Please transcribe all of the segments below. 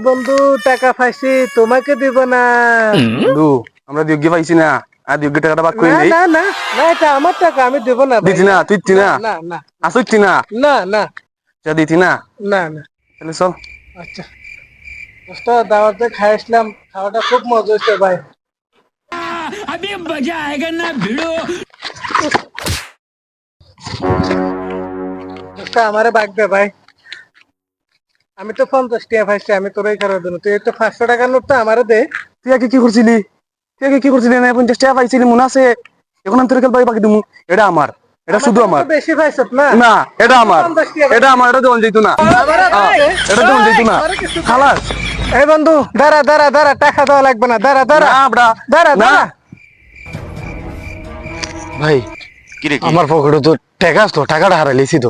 বন্ধু টাকা পাইছি তোমাকে দিব না। বন্ধু আমরা যোগ্য পাইছি না, আর যোগ্য টাকাটা ভাগ করে না নেই। না না না, এটা আমার টাকা, আমি দেব না ভাই। দিতি না, তুই দিতি না, না না আসুচ্ছি না, না না যা দিতি না, না না। তাহলে চল। আচ্ছা দোস্ত, দাওয়াতে খাইছিলাম, খাওয়াটা খুব মজা হয়েছে ভাই। अभी मजा आएगा ना भिड़ो। দোস্ত আমারে বাগ দে ভাই, আমি তো 50 টাকা পাইছি, আমি তোর এই খারাপ দেবো, তুই একটু 500 টাকার নোটটা আমারে দে। তুই আগে কি করছিলি? তুই আগে কি করছিলি? না 50 টাকা পাইছিলি মনে আছে? এখন আমি তোর কাল বাকি দিমু। এটা আমার, এটা শুধু আমার। তো বেশি পাইছ না? না এটা আমার, 50 টাকা। এটা আমার, এটা দেওয়া যেত না, আমারে দে। এটা দেওয়া যেত না। আমারে কিছু দে। খালাস এই বন্ধু দাঁড়া দাঁড়া দাঁড়া, টাকা দেওয়া লাগবে না, দাঁড়া দাঁড়া না বড়া, দাঁড়া না। দাঁড়া। ভাই কি রে কি আমার পকেটে তো টাকা আসতো, টাকাটা হারাইছি তো।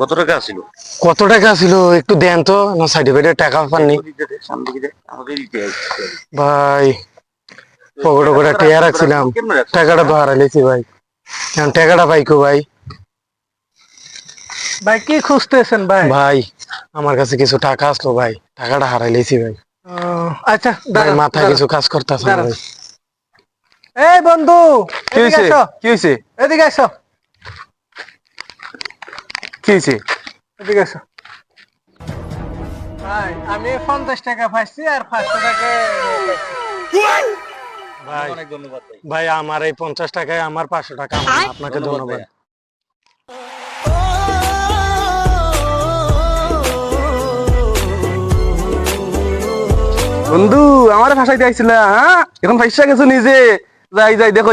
কত টাকা ছিল? কত টাকা ছিল একটু দেন তো, না সার্টিফিকেট টাকা পাননি সামনে দিকে দে, আমাকে দিতে হবে। ভাই। পকেটে করে টাকা রাখছিলাম, টাকাটা তো হারাইছি ভাই। এখন টাকাটা পাইকো ভাই। ভাই কি খুঁজতেছেন ভাই? ভাই আমার কাছে কিছু টাকা আসলো ভাই, টাকাটা হারাইছি ভাই। ও, আচ্ছা ভাই দাঁড়া মাথায় দাঁড়া। কিছু কাজ করতেছে না দাঁড়া। ভাই। এই বন্ধু কি এদিকে হয়েছে? আসো, কি হয়েছে? এদিকে আসো, কি হয়েছে? এদিকে আসো। ভাই আমি 50 টাকা পাইছি আর 500 টাকা ভাই অনেক ধন্যবাদ ভাই। ভাই আমার এই 50 টাকায় আমার 500 টাকা আপনাকে ধন্যবাদ। বন্ধু আমার ভাষায় দিয়েছিল, হ্যাঁ এখন পয়সা গেছো নিজে, যাই যাই দেখো।